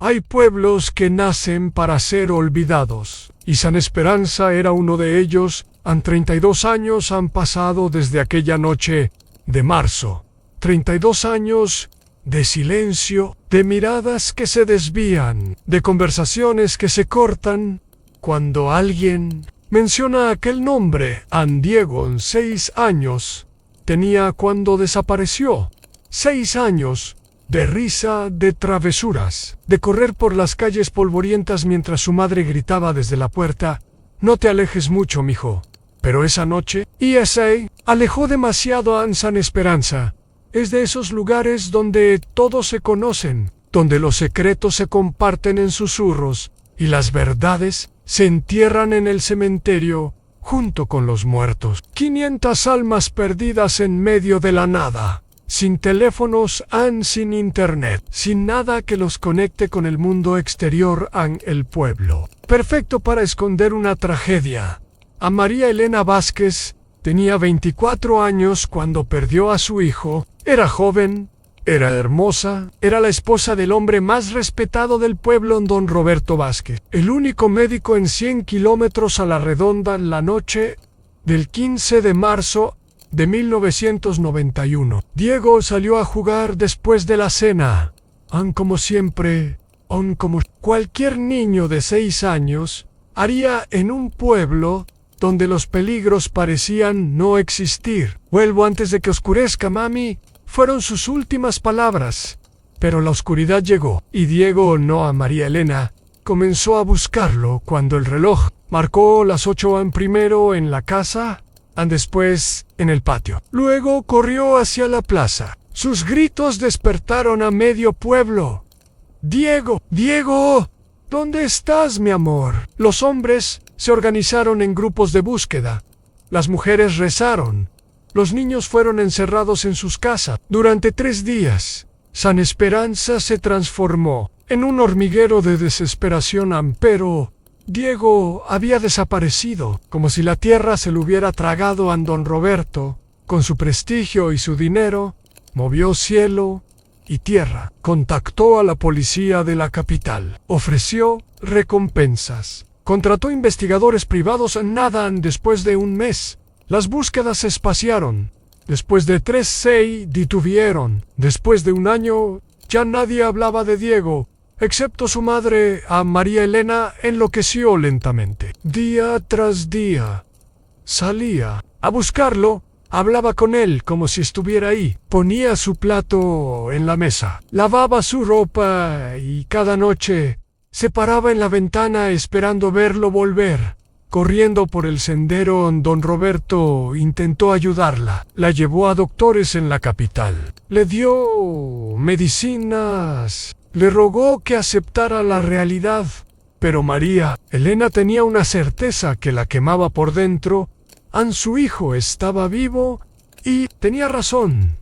Hay pueblos que nacen para ser olvidados, y San Esperanza era uno de ellos. 32 años han pasado desde aquella noche de marzo. 32 años de silencio, de miradas que se desvían, de conversaciones que se cortan, cuando alguien menciona aquel nombre. An Diego, 6 años, tenía cuando desapareció. 6 años de risa, de travesuras, de correr por las calles polvorientas mientras su madre gritaba desde la puerta: «No te alejes mucho, mijo». Pero esa noche, ESA alejó demasiado a San Esperanza. Es de esos lugares donde todos se conocen, donde los secretos se comparten en susurros y las verdades se entierran en el cementerio junto con los muertos. 500 almas perdidas en medio de la nada, sin teléfonos, sin internet, sin nada que los conecte con el mundo exterior, el pueblo. Perfecto para esconder una tragedia. A María Elena Vázquez tenía 24 años cuando perdió a su hijo. Era joven, era hermosa, era la esposa del hombre más respetado del pueblo, don Roberto Vázquez, el único médico en 100 kilómetros a la redonda. La noche del 15 de marzo de 1991. Diego salió a jugar después de la cena. Como siempre, como cualquier niño de 6 años haría en un pueblo donde los peligros parecían no existir. «Vuelvo antes de que oscurezca, mami», fueron sus últimas palabras. Pero la oscuridad llegó, y Diego, no a María Elena, comenzó a buscarlo cuando el reloj marcó las 8. Primero en la casa, después en el patio. Luego corrió hacia la plaza. Sus gritos despertaron a medio pueblo. «¡Diego! ¡Diego! ¿Dónde estás, mi amor?». Los hombres se organizaron en grupos de búsqueda. Las mujeres rezaron. Los niños fueron encerrados en sus casas. Durante 3 días, San Esperanza se transformó en un hormiguero de desesperación. Pero Diego había desaparecido, como si la tierra se lo hubiera tragado. Don Roberto, con su prestigio y su dinero, movió cielo y tierra. Contactó a la policía de la capital. Ofreció recompensas. Contrató investigadores privados. Nada. Después de un mes, las búsquedas se espaciaron. Después de 3 se detuvieron. Después de 1 año, ya nadie hablaba de Diego, excepto su madre. A María Elena enloqueció lentamente. Día tras día, salía a buscarlo, hablaba con él como si estuviera ahí, ponía su plato en la mesa, lavaba su ropa y cada noche se paraba en la ventana esperando verlo volver. Corriendo por el sendero, don Roberto intentó ayudarla. La llevó a doctores en la capital. Le dio medicinas. Le rogó que aceptara la realidad. Pero María Elena tenía una certeza que la quemaba por dentro. Su hijo estaba vivo y tenía razón.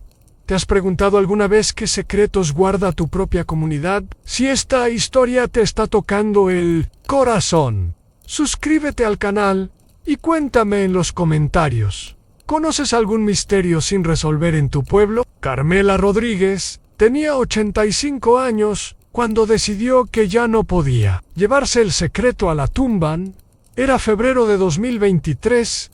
¿Te has preguntado alguna vez qué secretos guarda tu propia comunidad? Si esta historia te está tocando el corazón, suscríbete al canal y cuéntame en los comentarios. ¿Conoces algún misterio sin resolver en tu pueblo? Carmela Rodríguez tenía 85 años cuando decidió que ya no podía llevarse el secreto a la tumba. Era febrero de 2023,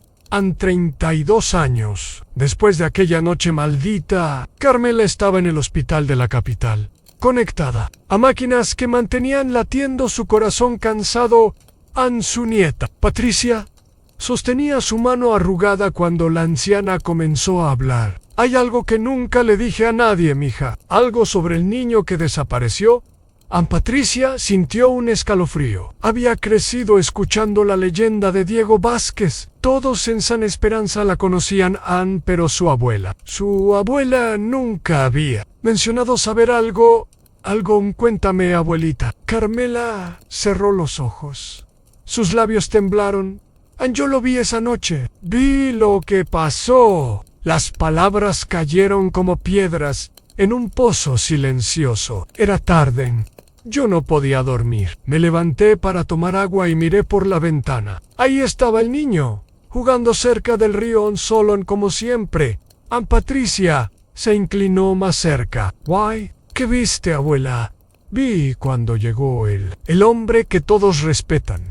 32 años. Después de aquella noche maldita, Carmela estaba en el hospital de la capital, conectada a máquinas que mantenían latiendo su corazón cansado. Su nieta, Patricia, sostenía su mano arrugada cuando la anciana comenzó a hablar. «Hay algo que nunca le dije a nadie, mija. Algo sobre el niño que desapareció». Patricia sintió un escalofrío. Había crecido escuchando la leyenda de Diego Vázquez. Todos en San Esperanza la conocían, pero su abuela nunca había mencionado saber algo. Cuéntame, abuelita. Carmela cerró los ojos. Sus labios temblaron. Yo lo vi esa noche. Vi lo que pasó. Las palabras cayeron como piedras en un pozo silencioso. Era tarde. Yo no podía dormir. Me levanté para tomar agua y miré por la ventana. Ahí estaba el niño, jugando cerca del río solo como siempre. Patricia se inclinó más cerca. «¿Qué viste, abuela?». Vi cuando llegó el hombre que todos respetan,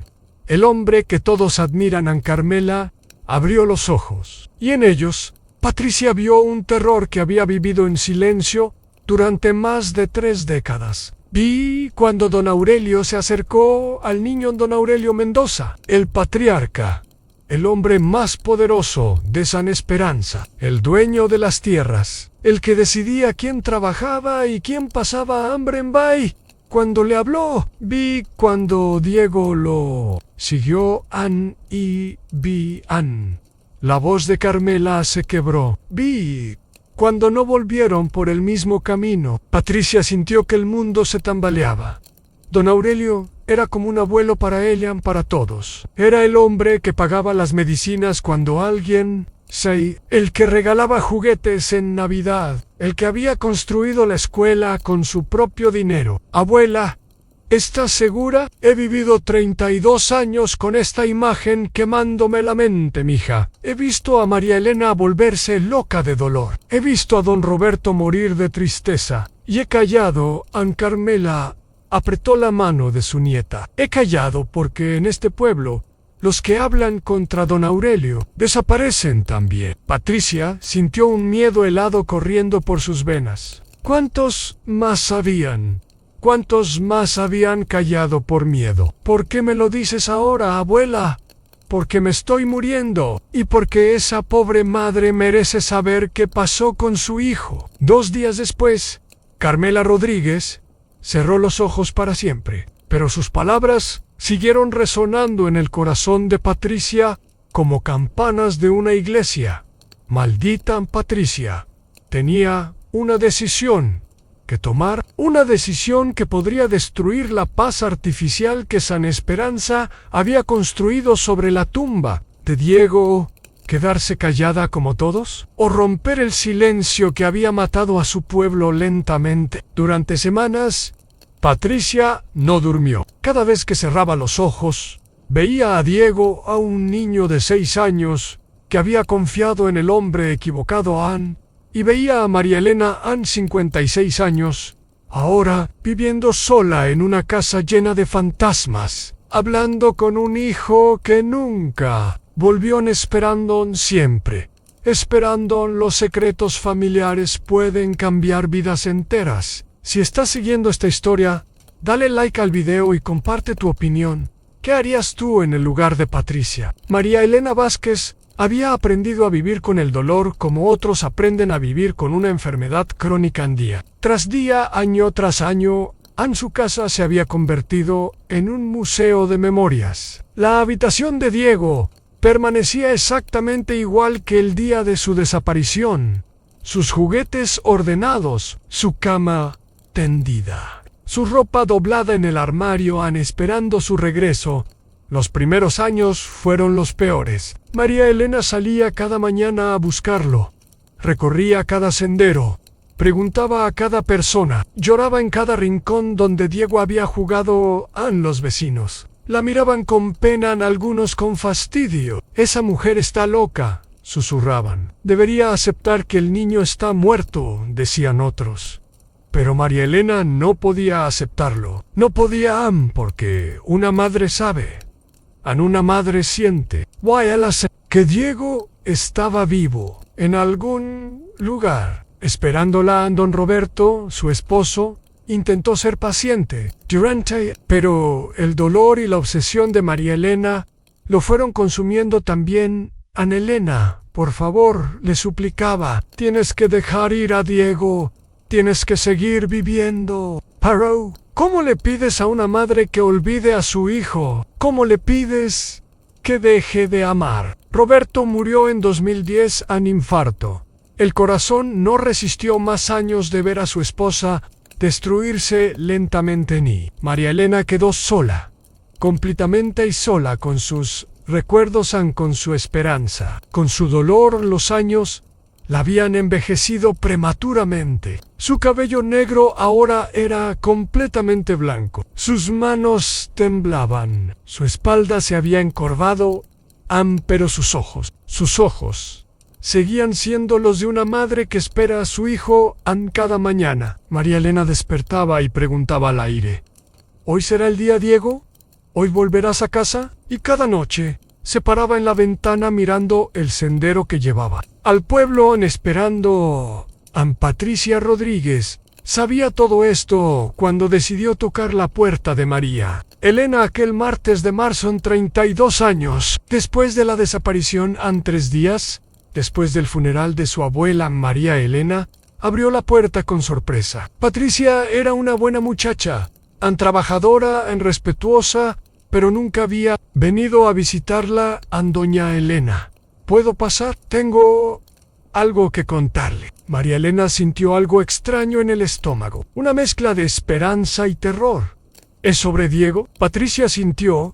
el hombre que todos admiran. An Carmela abrió los ojos, y en ellos Patricia vio un terror que había vivido en silencio durante más de 3 décadas. Vi cuando don Aurelio se acercó al niño don Aurelio Mendoza, el patriarca, el hombre más poderoso de San Esperanza, el dueño de las tierras, el que decidía quién trabajaba y quién pasaba hambre en Bay. Cuando le habló, vi cuando Diego lo siguió. An y vi An. La voz de Carmela se quebró. Vi cuando no volvieron por el mismo camino. Patricia sintió que el mundo se tambaleaba. Don Aurelio era como un abuelo para ella, para todos. Era el hombre que pagaba las medicinas cuando alguien el que regalaba juguetes en Navidad, el que había construido la escuela con su propio dinero. Abuela, ¿estás segura? He vivido 32 años con esta imagen quemándome la mente, mija. He visto a María Elena volverse loca de dolor. He visto a don Roberto morir de tristeza. Y he callado. An Carmela apretó la mano de su nieta. He callado porque en este pueblo los que hablan contra don Aurelio desaparecen también. Patricia sintió un miedo helado corriendo por sus venas. ¿Cuántos más sabían? ¿Cuántos más habían callado por miedo? ¿Por qué me lo dices ahora, abuela? Porque me estoy muriendo, y porque esa pobre madre merece saber qué pasó con su hijo. 2 días después, Carmela Rodríguez cerró los ojos para siempre, pero sus palabras siguieron resonando en el corazón de Patricia como campanas de una iglesia. Maldita Patricia. Tenía una decisión que tomar, una decisión que podría destruir la paz artificial que San Esperanza había construido sobre la tumba de Diego. ¿Quedarse callada como todos? ¿O romper el silencio que había matado a su pueblo lentamente? Durante semanas, Patricia no durmió. Cada vez que cerraba los ojos, veía a Diego, a un niño de 6 años, que había confiado en el hombre equivocado, An, y veía a María Elena, An, 56 años, ahora viviendo sola en una casa llena de fantasmas, hablando con un hijo que nunca volvió, esperando siempre. Esperando. Los secretos familiares pueden cambiar vidas enteras. Si estás siguiendo esta historia, dale like al video y comparte tu opinión. ¿Qué harías tú en el lugar de Patricia? María Elena Vázquez había aprendido a vivir con el dolor como otros aprenden a vivir con una enfermedad crónica en día. Tras día, año tras año, su casa se había convertido en un museo de memorias. La habitación de Diego permanecía exactamente igual que el día de su desaparición. Sus juguetes ordenados, su cama tendida, su ropa doblada en el armario, esperando su regreso. Los primeros años fueron los peores. María Elena salía cada mañana a buscarlo. Recorría cada sendero. Preguntaba a cada persona. Lloraba en cada rincón donde Diego había jugado. Los vecinos la miraban con pena, algunos con fastidio. Esa mujer está loca, susurraban. Debería aceptar que el niño está muerto, decían otros. Pero María Elena no podía aceptarlo. No podía, porque una madre sabe. Una madre siente. Que Diego estaba vivo en algún lugar. Esperándola, don Roberto, su esposo, intentó ser paciente. Pero el dolor y la obsesión de María Elena lo fueron consumiendo también. Ana Elena, por favor, le suplicaba. Tienes que dejar ir a Diego. Tienes que seguir viviendo. Pero, ¿cómo le pides a una madre que olvide a su hijo? ¿Cómo le pides que deje de amar? Roberto murió en 2010 an infarto. El corazón no resistió más años de ver a su esposa destruirse lentamente ni. María Elena quedó sola, completamente y sola, con sus recuerdos, con su esperanza. Con su dolor, los años la habían envejecido prematuramente. Su cabello negro ahora era completamente blanco. Sus manos temblaban. Su espalda se había encorvado, pero sus ojos seguían siendo los de una madre que espera a su hijo cada mañana. María Elena despertaba y preguntaba al aire: ¿Hoy será el día, Diego? ¿Hoy volverás a casa? Y cada noche se paraba en la ventana mirando el sendero que llevaba al pueblo, esperando a Patricia Rodríguez. Sabía todo esto cuando decidió tocar la puerta de María Elena aquel martes de marzo en 32 años, después de la desaparición en 3 días, después del funeral de su abuela María Elena. Abrió la puerta con sorpresa. Patricia era una buena muchacha, trabajadora, respetuosa, pero nunca había venido a visitarla a doña Elena. ¿Puedo pasar? Tengo algo que contarle. María Elena sintió algo extraño en el estómago, una mezcla de esperanza y terror. ¿Es sobre Diego? Patricia sintió.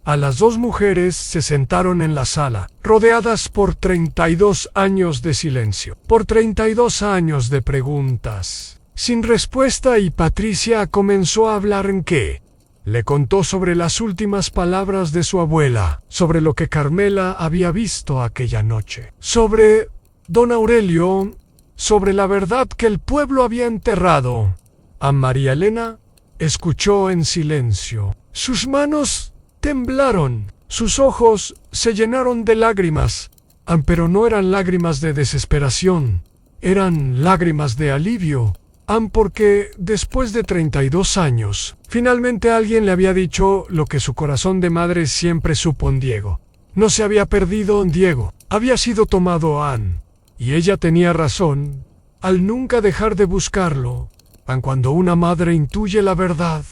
A las dos mujeres se sentaron en la sala, rodeadas por 32 años de silencio, por 32 años de preguntas sin respuesta, y Patricia comenzó a hablar en qué. Le contó sobre las últimas palabras de su abuela, sobre lo que Carmela había visto aquella noche, sobre don Aurelio, sobre la verdad que el pueblo había enterrado. A María Elena escuchó en silencio. Sus manos temblaron, sus ojos se llenaron de lágrimas, pero no eran lágrimas de desesperación, eran lágrimas de alivio. Porque después de 32 años, finalmente alguien le había dicho lo que su corazón de madre siempre supo en Diego. No se había perdido en Diego, había sido tomado Ann. Y ella tenía razón al nunca dejar de buscarlo. Cuando una madre intuye la verdad,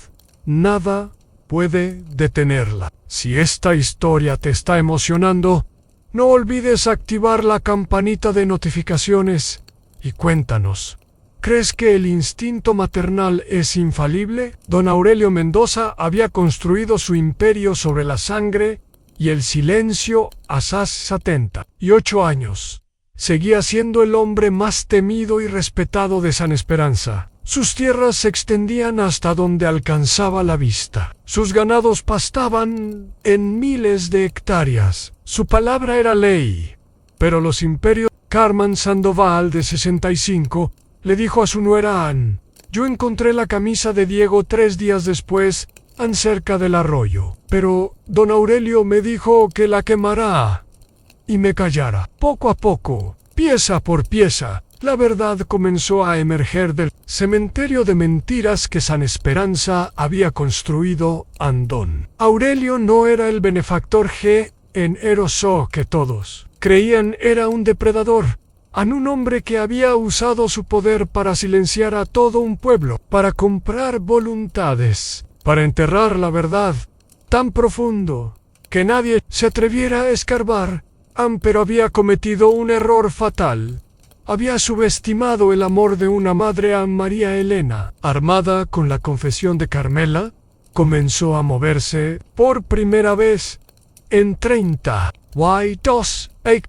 nada puede detenerla. Si esta historia te está emocionando, no olvides activar la campanita de notificaciones y cuéntanos. ¿Crees que el instinto maternal es infalible? Don Aurelio Mendoza había construido su imperio sobre la sangre y el silencio hasta 78 años. Seguía siendo el hombre más temido y respetado de San Esperanza. Sus tierras se extendían hasta donde alcanzaba la vista. Sus ganados pastaban en miles de hectáreas. Su palabra era ley. Pero los imperios... Carmen Sandoval, de 65, le dijo a su nuera Ann: yo encontré la camisa de Diego 3 días después, cerca del arroyo. Pero don Aurelio me dijo que la quemará y me callara. Poco a poco, pieza por pieza, la verdad comenzó a emerger del cementerio de mentiras que San Esperanza había construido. Don Aurelio no era el benefactor generoso que todos creían. Era un depredador, un hombre que había usado su poder para silenciar a todo un pueblo, para comprar voluntades, para enterrar la verdad tan profundo que nadie se atreviera a escarbar. Pero había cometido un error fatal. Había subestimado el amor de una madre a María Elena. Armada con la confesión de Carmela, comenzó a moverse por primera vez en 30.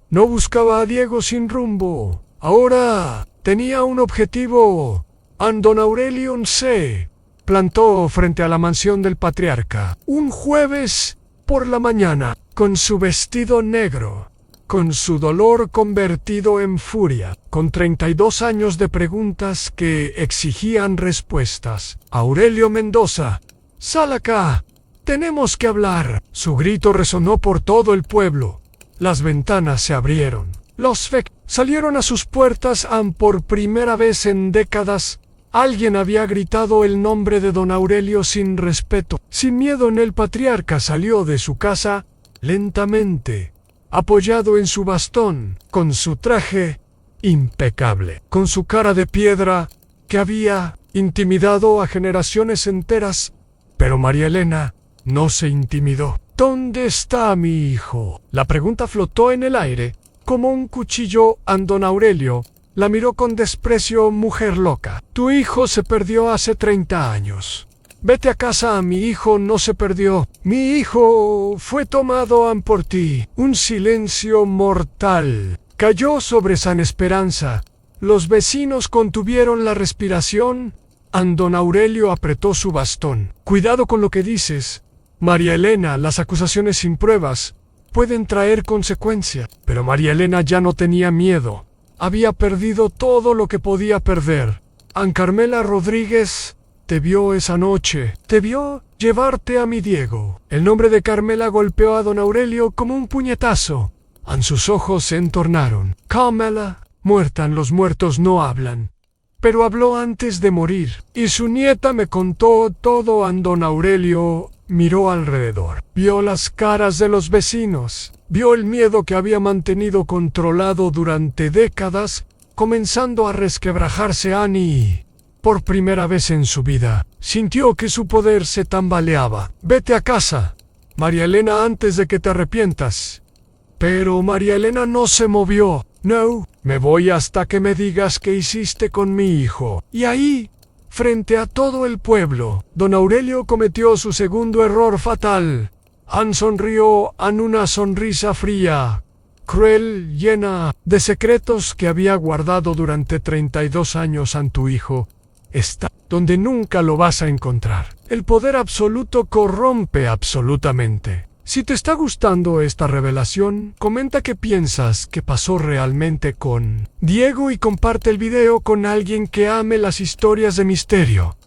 No buscaba a Diego sin rumbo. Ahora tenía un objetivo. Don Aurelio se plantó frente a la mansión del patriarca un jueves por la mañana, con su vestido negro, con su dolor convertido en furia, con 32 años de preguntas que exigían respuestas. Aurelio Mendoza, sal acá, tenemos que hablar. Su grito resonó por todo el pueblo. Las ventanas se abrieron. Los salieron a sus puertas. Por primera vez en décadas, alguien había gritado el nombre de don Aurelio sin respeto, sin miedo. El patriarca salió de su casa lentamente, apoyado en su bastón, con su traje impecable, con su cara de piedra que había intimidado a generaciones enteras. Pero María Elena no se intimidó. ¿Dónde está mi hijo? La pregunta flotó en el aire como un cuchillo. Don Aurelio la miró con desprecio. Mujer loca, tu hijo se perdió hace 30 años. Vete a casa. Mi hijo no se perdió. Mi hijo fue tomado por ti. Un silencio mortal cayó sobre San Esperanza. Los vecinos contuvieron la respiración. Don Aurelio apretó su bastón. Cuidado con lo que dices, María Elena. Las acusaciones sin pruebas pueden traer consecuencias. Pero María Elena ya no tenía miedo. Había perdido todo lo que podía perder. An Carmela Rodríguez te vio esa noche. Te vio llevarte a mi Diego. El nombre de Carmela golpeó a don Aurelio como un puñetazo. Sus ojos se entornaron. Carmela, muerta, los muertos no hablan. Pero habló antes de morir. Y su nieta me contó todo. Don Aurelio miró alrededor. Vio las caras de los vecinos. Vio el miedo que había mantenido controlado durante décadas, comenzando a resquebrajarse y, por primera vez en su vida, sintió que su poder se tambaleaba. Vete a casa, María Elena, antes de que te arrepientas. Pero María Elena no se movió. No, me voy hasta que me digas qué hiciste con mi hijo. Y ahí, frente a todo el pueblo, don Aurelio cometió su segundo error fatal. Sonrió en una sonrisa fría, cruel, llena de secretos que había guardado durante 32 años a tu hijo. Está donde nunca lo vas a encontrar. El poder absoluto corrompe absolutamente. Si te está gustando esta revelación, comenta qué piensas que pasó realmente con Diego y comparte el video con alguien que ame las historias de misterio.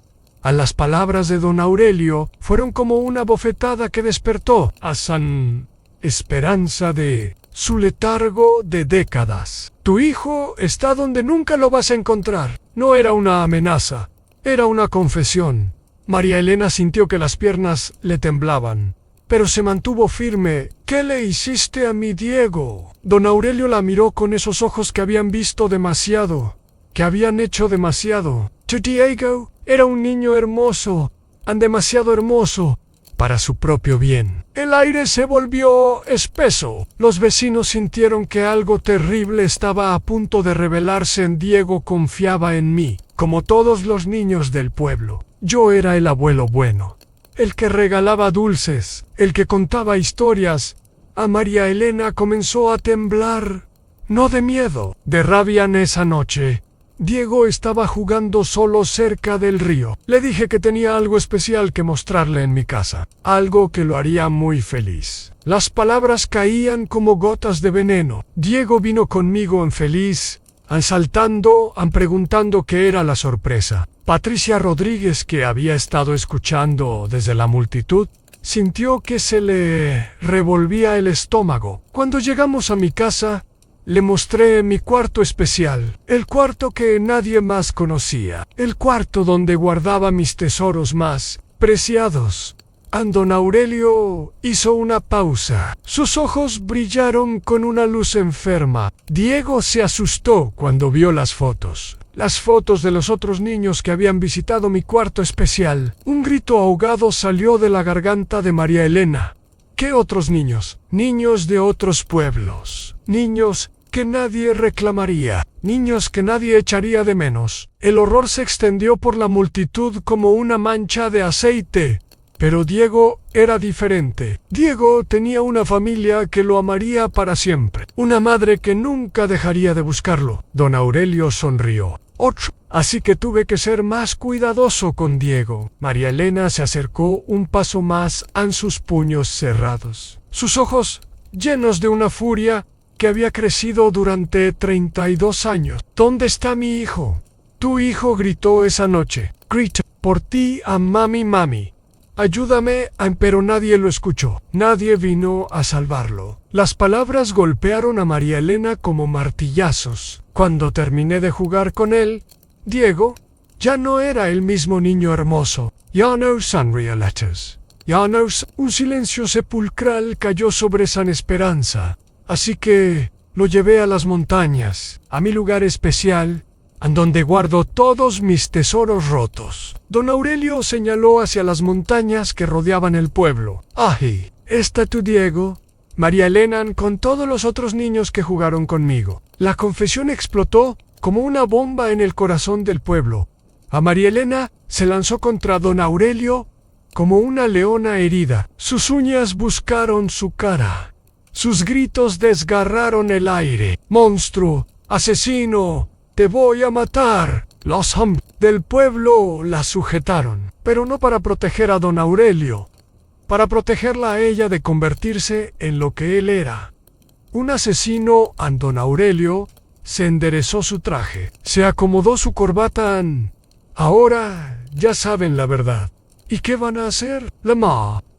A las palabras de don Aurelio fueron como una bofetada que despertó a San Esperanza de su letargo de décadas. Tu hijo está donde nunca lo vas a encontrar. No era una amenaza, era una confesión. María Elena sintió que las piernas le temblaban, pero se mantuvo firme. ¿Qué le hiciste a mi Diego? Don Aurelio la miró con esos ojos que habían visto demasiado, que habían hecho demasiado. Tu Diego era un niño hermoso, demasiado hermoso, para su propio bien. El aire se volvió espeso. Los vecinos sintieron que algo terrible estaba a punto de revelarse. Diego confiaba en mí, como todos los niños del pueblo. Yo era el abuelo bueno, el que regalaba dulces, el que contaba historias. A María Elena comenzó a temblar, no de miedo, de rabia. En esa noche, Diego estaba jugando solo cerca del río. Le dije que tenía algo especial que mostrarle en mi casa, algo que lo haría muy feliz. Las palabras caían como gotas de veneno. Diego vino conmigo feliz, saltando, preguntando qué era la sorpresa. Patricia Rodríguez, que había estado escuchando desde la multitud, sintió que se le revolvía el estómago. Cuando llegamos a mi casa, le mostré mi cuarto especial, el cuarto que nadie más conocía, el cuarto donde guardaba mis tesoros más preciados. Don Aurelio hizo una pausa. Sus ojos brillaron con una luz enferma. Diego se asustó cuando vio las fotos de los otros niños que habían visitado mi cuarto especial. Un grito ahogado salió de la garganta de María Elena. ¿Qué otros niños? Niños de otros pueblos. Niños que nadie reclamaría. Niños que nadie echaría de menos. El horror se extendió por la multitud como una mancha de aceite. Pero Diego era diferente. Diego tenía una familia que lo amaría para siempre. Una madre que nunca dejaría de buscarlo. Don Aurelio sonrió. Así que tuve que ser más cuidadoso con Diego. María Elena se acercó un paso más a sus puños cerrados. Sus ojos, llenos de una furia que había crecido durante 32 años. ¿Dónde está mi hijo? Tu hijo gritó esa noche. Gritó por ti a mami. Ayúdame, pero nadie lo escuchó. Nadie vino a salvarlo. Las palabras golpearon a María Elena como martillazos. Cuando terminé de jugar con él, Diego ya no era el mismo niño hermoso. Ya no sonría letters. Ya no. Un silencio sepulcral cayó sobre San Esperanza. Así que lo llevé a las montañas, a mi lugar especial, en donde guardo todos mis tesoros rotos. Don Aurelio señaló hacia las montañas que rodeaban el pueblo. ¡Ay! ¿Está tu Diego? María Elena con todos los otros niños que jugaron conmigo. La confesión explotó como una bomba en el corazón del pueblo. A María Elena se lanzó contra don Aurelio como una leona herida. Sus uñas buscaron su cara. Sus gritos desgarraron el aire. ¡Monstruo! ¡Asesino! ¡Te voy a matar! Los hombres del pueblo la sujetaron, pero no para proteger a don Aurelio, para protegerla a ella de convertirse en lo que él era. Un asesino, don Aurelio, se enderezó su traje, se acomodó su corbata. Ahora ya saben la verdad. ¿Y qué van a hacer?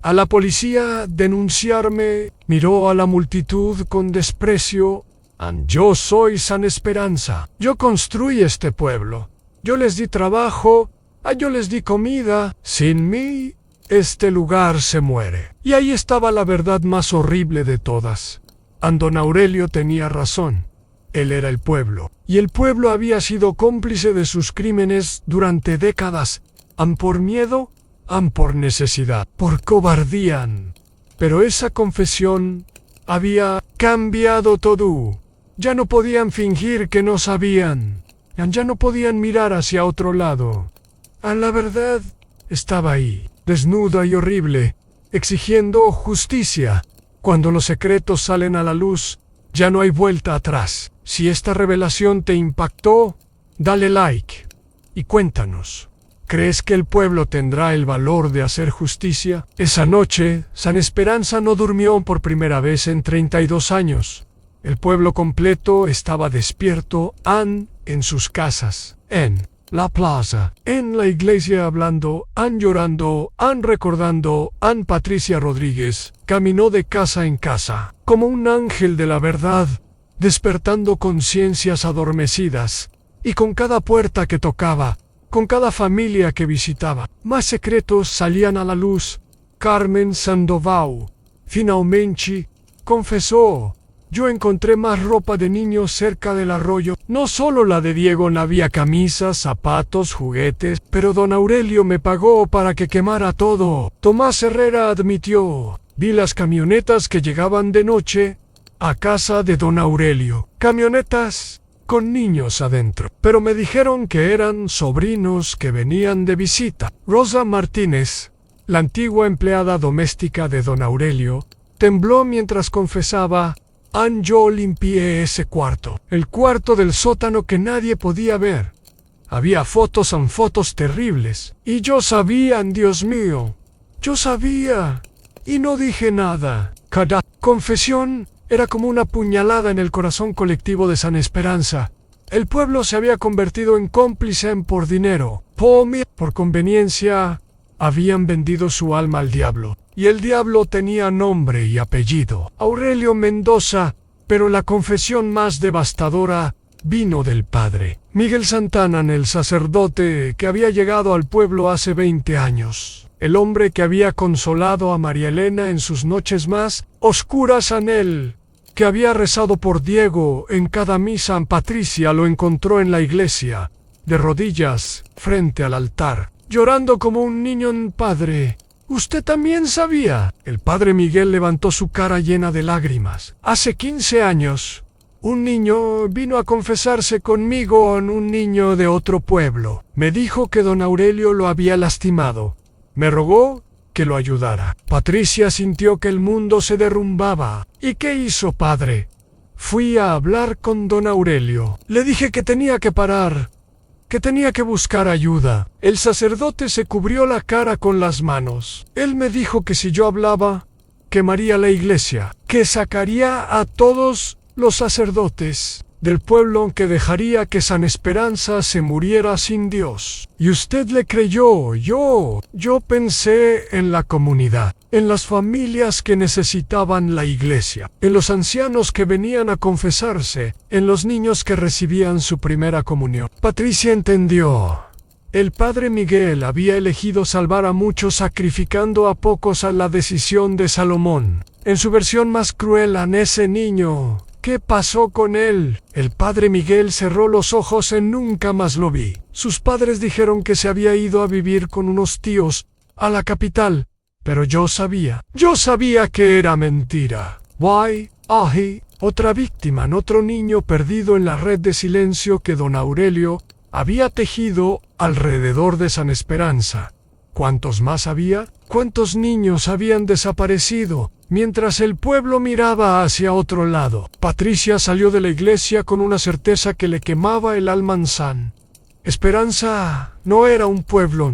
A la policía denunciarme. Miró a la multitud con desprecio. Yo soy San Esperanza. Yo construí este pueblo. Yo les di trabajo. Yo les di comida. Sin mí, este lugar se muere. Y ahí estaba la verdad más horrible de todas. Don Aurelio tenía razón. Él era el pueblo. Y el pueblo había sido cómplice de sus crímenes durante décadas. Por miedo, por necesidad, por cobardía. Pero esa confesión había cambiado todo. Ya no podían fingir que no sabían. Ya no podían mirar hacia otro lado. La verdad estaba ahí, desnuda y horrible, exigiendo justicia. Cuando los secretos salen a la luz, ya no hay vuelta atrás. Si esta revelación te impactó, dale like y cuéntanos. ¿Crees que el pueblo tendrá el valor de hacer justicia? Esa noche, San Esperanza no durmió por primera vez en 32 años. El pueblo completo estaba despierto, en sus casas, en la plaza, en la iglesia hablando, llorando, recordando. Patricia Rodríguez caminó de casa en casa, como un ángel de la verdad, despertando conciencias adormecidas, y con cada puerta que tocaba, con cada familia que visitaba, más secretos salían a la luz. Carmen Sandoval finalmente confesó: yo encontré más ropa de niños cerca del arroyo. No solo la de Diego, no había camisas, zapatos, juguetes, pero don Aurelio me pagó para que quemara todo. Tomás Herrera admitió: vi las camionetas que llegaban de noche a casa de don Aurelio. Camionetas con niños adentro, pero me dijeron que eran sobrinos que venían de visita. Rosa Martínez, la antigua empleada doméstica de don Aurelio, tembló mientras confesaba: yo limpié ese cuarto, el cuarto del sótano que nadie podía ver. Había fotos terribles, y yo sabía, Dios mío, yo sabía, y no dije nada. Cada confesión era como una puñalada en el corazón colectivo de San Esperanza. El pueblo se había convertido en cómplice por dinero. Por conveniencia, habían vendido su alma al diablo. Y el diablo tenía nombre y apellido: Aurelio Mendoza. Pero la confesión más devastadora vino del padre Miguel Santana, el sacerdote que había llegado al pueblo hace 20 años. El hombre que había consolado a María Elena en sus noches más oscuras, él, que había rezado por Diego en cada misa. Patricia lo encontró en la iglesia, de rodillas, frente al altar, llorando como un niño. Padre, ¿usted también sabía? El padre Miguel levantó su cara llena de lágrimas. Hace 15 años, un niño vino a confesarse conmigo, un niño de otro pueblo. Me dijo que don Aurelio lo había lastimado. Me rogó que lo ayudara. Patricia sintió que el mundo se derrumbaba. ¿Y qué hizo, padre? Fui a hablar con don Aurelio. Le dije que tenía que parar, que tenía que buscar ayuda. El sacerdote se cubrió la cara con las manos. Él me dijo que si yo hablaba, quemaría la iglesia, que sacaría a todos los sacerdotes del pueblo, que dejaría que San Esperanza se muriera sin Dios. Y usted le creyó. Yo pensé en la comunidad, en las familias que necesitaban la iglesia, en los ancianos que venían a confesarse, en los niños que recibían su primera comunión. Patricia entendió. El padre Miguel había elegido salvar a muchos sacrificando a pocos. A la decisión de Salomón, en su versión más cruel, ese niño. ¿Qué pasó con él? El padre Miguel cerró los ojos y nunca más lo vi. Sus padres dijeron que se había ido a vivir con unos tíos a la capital, pero yo sabía que era mentira. Otra víctima, otro niño perdido en la red de silencio que don Aurelio había tejido alrededor de San Esperanza. ¿Cuántos más había? ¿Cuántos niños habían desaparecido mientras el pueblo miraba hacia otro lado? Patricia salió de la iglesia con una certeza que le quemaba el alma. San Esperanza no era un pueblo,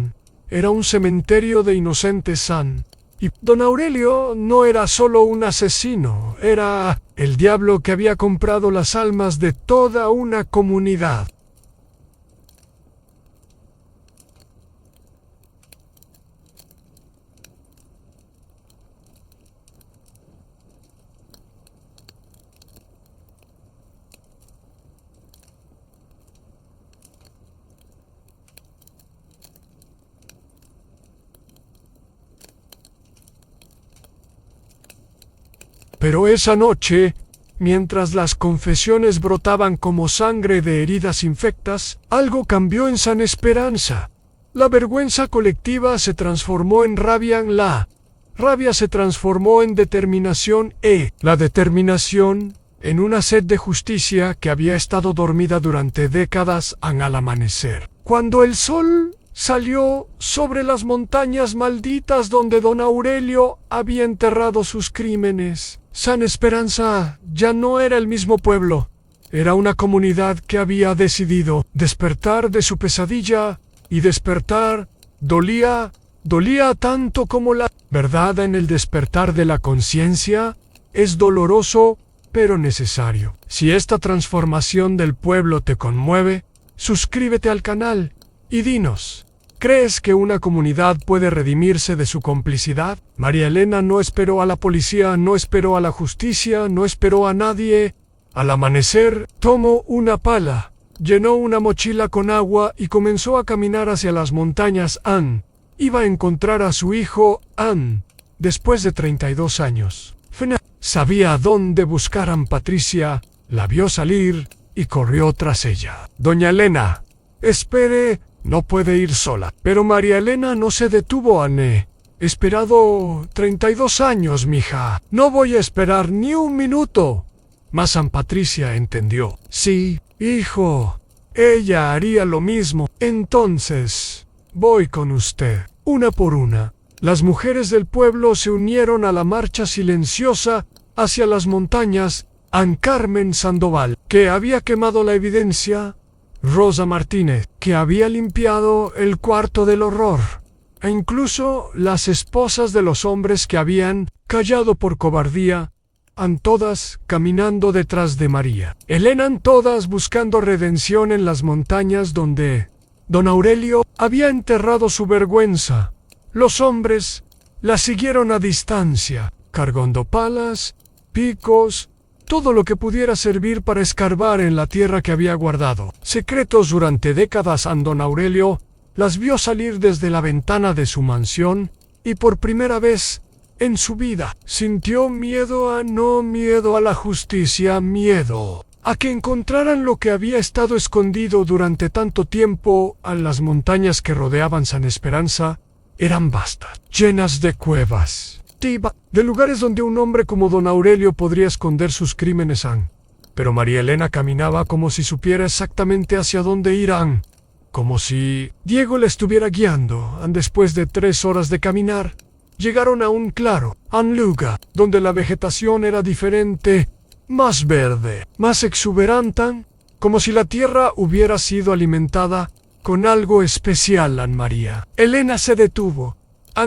era un cementerio de inocentes. Y don Aurelio no era solo un asesino, era el diablo que había comprado las almas de toda una comunidad. Pero esa noche, mientras las confesiones brotaban como sangre de heridas infectas, algo cambió en San Esperanza. La vergüenza colectiva se transformó en rabia, la rabia se transformó en determinación la determinación en una sed de justicia que había estado dormida durante décadas al amanecer. Cuando el sol salió sobre las montañas malditas donde don Aurelio había enterrado sus crímenes, San Esperanza ya no era el mismo pueblo. Era una comunidad que había decidido despertar de su pesadilla, y despertar dolía tanto como la verdad. En el despertar de la conciencia es doloroso, pero necesario. Si esta transformación del pueblo te conmueve, suscríbete al canal y dinos, ¿crees que una comunidad puede redimirse de su complicidad? María Elena no esperó a la policía, no esperó a la justicia, no esperó a nadie. Al amanecer, tomó una pala, llenó una mochila con agua y comenzó a caminar hacia las montañas. Iba a encontrar a su hijo, después de 32 años. Sabía dónde buscar a Patricia, la vio salir y corrió tras ella. Doña Elena, espere, no puede ir sola. Pero María Elena no se detuvo. Esperado 32 años, mija. No voy a esperar ni un minuto. Mas San Patricia entendió. Sí, hijo, ella haría lo mismo. Entonces, voy con usted. Una por una, las mujeres del pueblo se unieron a la marcha silenciosa hacia las montañas. Carmen Sandoval, que había quemado la evidencia. Rosa Martínez, que había limpiado el cuarto del horror. E incluso las esposas de los hombres que habían callado por cobardía, todas caminando detrás de María Elena, todas buscando redención en las montañas donde don Aurelio había enterrado su vergüenza. Los hombres la siguieron a distancia, cargando palas, picos, todo lo que pudiera servir para escarbar en la tierra que había guardado secretos durante décadas. Don Aurelio las vio salir desde la ventana de su mansión y por primera vez en su vida sintió miedo. No miedo a la justicia, miedo a que encontraran lo que había estado escondido durante tanto tiempo. Las montañas que rodeaban San Esperanza eran vastas, llenas de cuevas, de lugares donde un hombre como don Aurelio podría esconder sus crímenes. Pero María Elena caminaba como si supiera exactamente hacia dónde irán, como si Diego le estuviera guiando. Después de 3 horas de caminar, llegaron a un claro, lugar donde la vegetación era diferente, más verde, más exuberante, como si la tierra hubiera sido alimentada con algo especial. María Elena se detuvo,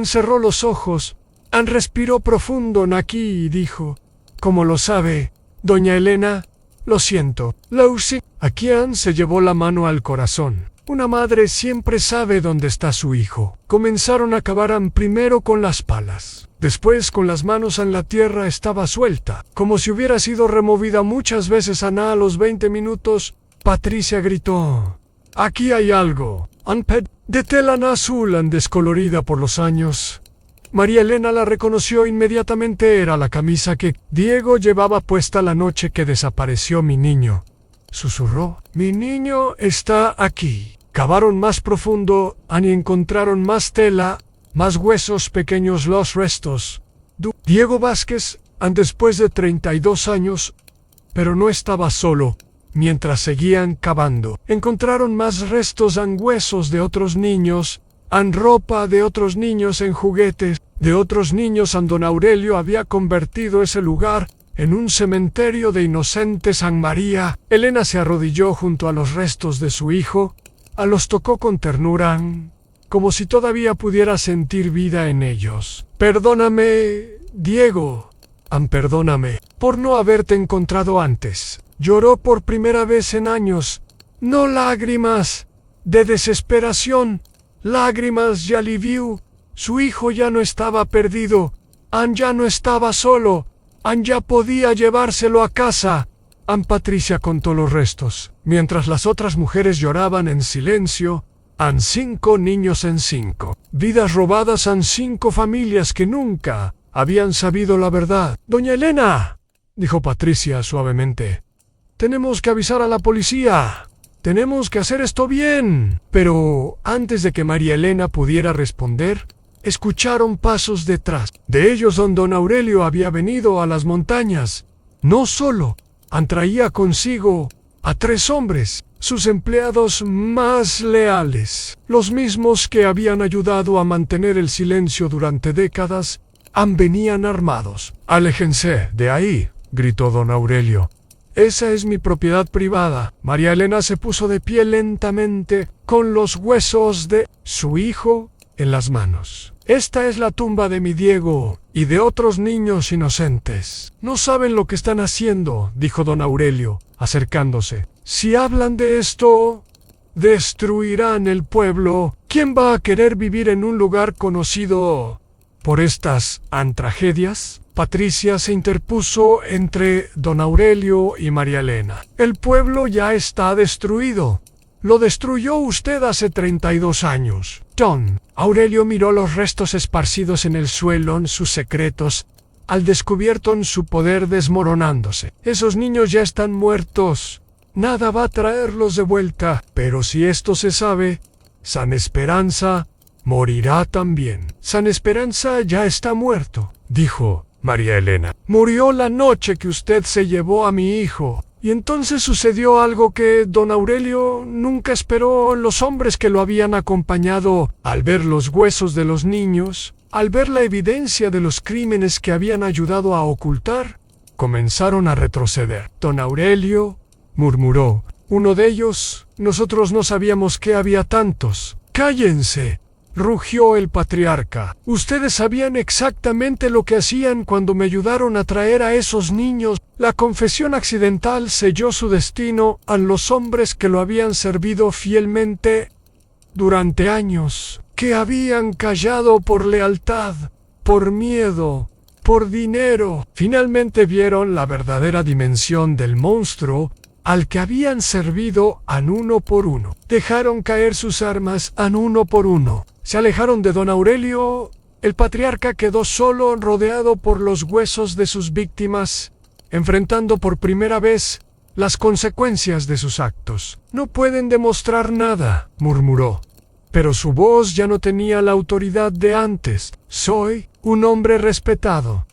cerró los ojos, respiró profundo aquí y dijo, ¿cómo lo sabe, doña Elena? Lo siento. Lucy, aquí se llevó la mano al corazón. Una madre siempre sabe dónde está su hijo. Comenzaron a cavar primero con las palas. Después con las manos la tierra estaba suelta, como si hubiera sido removida muchas veces. A los 20 minutos, Patricia gritó, aquí hay algo. De tela azul descolorida por los años. María Elena la reconoció inmediatamente. Era la camisa que Diego llevaba puesta la noche que desapareció mi niño. Susurró, mi niño está aquí. Cavaron más profundo y encontraron más tela, más huesos pequeños, los restos. Diego Vázquez, después de 32 años, pero no estaba solo. Mientras seguían cavando, encontraron más restos, huesos de otros niños, ropa de otros niños, juguetes de otros niños. Don Aurelio había convertido ese lugar en un cementerio de inocentes. María Elena se arrodilló junto a los restos de su hijo, los tocó con ternura, como si todavía pudiera sentir vida en ellos. Perdóname, Diego. Perdóname por no haberte encontrado antes. Lloró por primera vez en años. No lágrimas de desesperación, lágrimas de alivio. Su hijo ya no estaba perdido. Ya no estaba solo. Ya podía llevárselo a casa. Patricia contó los restos, mientras las otras mujeres lloraban en silencio. 5 niños en 5 vidas robadas, 5 familias que nunca habían sabido la verdad. Doña Elena, dijo Patricia suavemente, tenemos que avisar a la policía. Tenemos que hacer esto bien. Pero antes de que María Elena pudiera responder, escucharon pasos detrás de ellos. Don Aurelio había venido a las montañas. No solo, traía consigo a 3 hombres, sus empleados más leales, los mismos que habían ayudado a mantener el silencio durante décadas. Venían armados. Aléjense de ahí, gritó don Aurelio. Esa es mi propiedad privada. María Elena se puso de pie lentamente, con los huesos de su hijo en las manos. Esta es la tumba de mi Diego y de otros niños inocentes. No saben lo que están haciendo, dijo don Aurelio, acercándose. Si hablan de esto, destruirán el pueblo. ¿Quién va a querer vivir en un lugar conocido por estas tragedias? Patricia se interpuso entre don Aurelio y María Elena. El pueblo ya está destruido. Lo destruyó usted hace 32 años. Don Aurelio miró los restos esparcidos en el suelo, en sus secretos, al descubierto en su poder desmoronándose. Esos niños ya están muertos. Nada va a traerlos de vuelta. Pero si esto se sabe, San Esperanza morirá también. San Esperanza ya está muerto, dijo María Elena. Murió la noche que usted se llevó a mi hijo. Y entonces sucedió algo que don Aurelio nunca esperó. Los hombres que lo habían acompañado, al ver los huesos de los niños, al ver la evidencia de los crímenes que habían ayudado a ocultar, comenzaron a retroceder. Don Aurelio murmuró. Uno de ellos, nosotros no sabíamos que había tantos. Cállense, rugió el patriarca. Ustedes sabían exactamente lo que hacían cuando me ayudaron a traer a esos niños. La confesión accidental selló su destino a los hombres que lo habían servido fielmente durante años, que habían callado por lealtad, por miedo, por dinero. Finalmente vieron la verdadera dimensión del monstruo al que habían servido uno por uno. Dejaron caer sus armas uno por uno. Se alejaron de don Aurelio. El patriarca quedó solo, rodeado por los huesos de sus víctimas, enfrentando por primera vez las consecuencias de sus actos. No pueden demostrar nada, murmuró. Pero su voz ya no tenía la autoridad de antes. Soy un hombre respetado.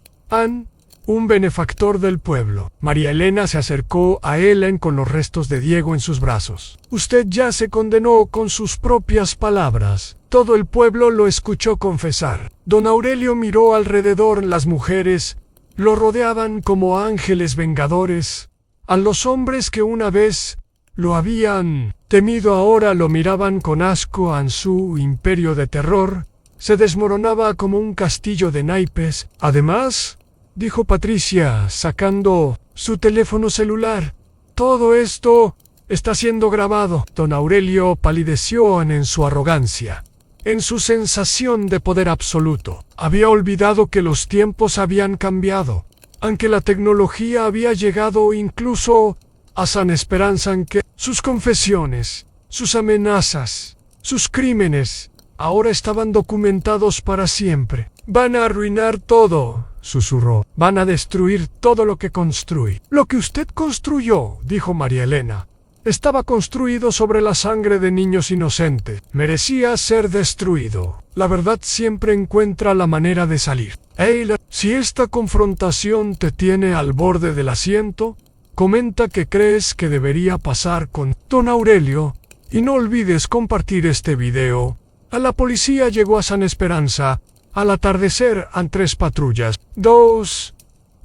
Un benefactor del pueblo. María Elena se acercó a Helen con los restos de Diego en sus brazos. Usted ya se condenó con sus propias palabras. Todo el pueblo lo escuchó confesar. Don Aurelio miró alrededor. Las mujeres lo rodeaban como ángeles vengadores. A los hombres que una vez lo habían temido ahora lo miraban con asco. Su imperio de terror se desmoronaba como un castillo de naipes. Además, dijo Patricia, sacando su teléfono celular, todo esto está siendo grabado. Don Aurelio palideció en su arrogancia, en su sensación de poder absoluto. Había olvidado que los tiempos habían cambiado, aunque la tecnología había llegado incluso a San Esperanza, en que sus confesiones, sus amenazas, sus crímenes, ahora estaban documentados para siempre. Van a arruinar todo, susurró. Van a destruir todo lo que construí. Lo que usted construyó, dijo María Elena, estaba construido sobre la sangre de niños inocentes. Merecía ser destruido. La verdad siempre encuentra la manera de salir. Eiler, si esta confrontación te tiene al borde del asiento, comenta qué crees que debería pasar con don Aurelio y no olvides compartir este video. A la policía llegó a San Esperanza al atardecer 3 patrullas, 2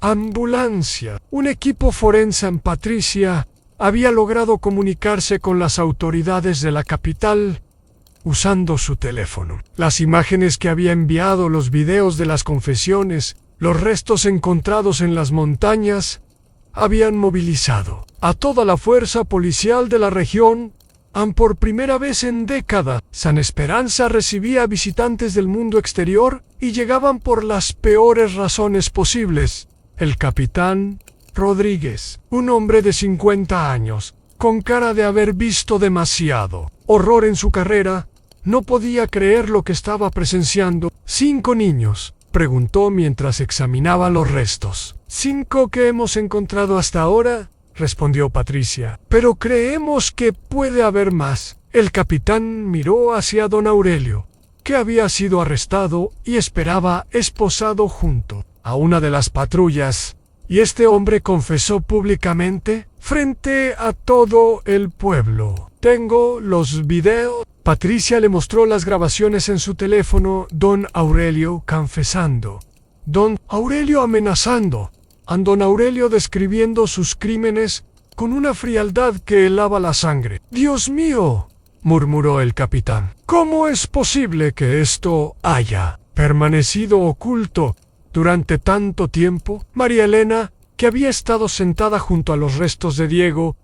ambulancias, un equipo forense en Patricia había logrado comunicarse con las autoridades de la capital. usando su teléfono. Las imágenes que había enviado, los videos de las confesiones, los restos encontrados en las montañas, habían movilizado a toda la fuerza policial de la región. Por primera vez en décadas, San Esperanza recibía visitantes del mundo exterior y llegaban por las peores razones posibles. El capitán Rodríguez, un hombre de 50 años, con cara de haber visto demasiado horror en su carrera, no podía creer lo que estaba presenciando. ¿5 niños?, preguntó mientras examinaba los restos. 5 que hemos encontrado hasta ahora, respondió Patricia, pero creemos que puede haber más. El capitán miró hacia don Aurelio, que había sido arrestado y esperaba esposado junto a una de las patrullas, y este hombre confesó públicamente frente a todo el pueblo. Tengo los videos. Patricia le mostró las grabaciones en su teléfono. Don Aurelio confesando, don Aurelio amenazando, don Aurelio describiendo sus crímenes con una frialdad que helaba la sangre. «Dios mío», murmuró el capitán, «¿cómo es posible que esto haya permanecido oculto durante tanto tiempo?» María Elena, que había estado sentada junto a los restos de Diego,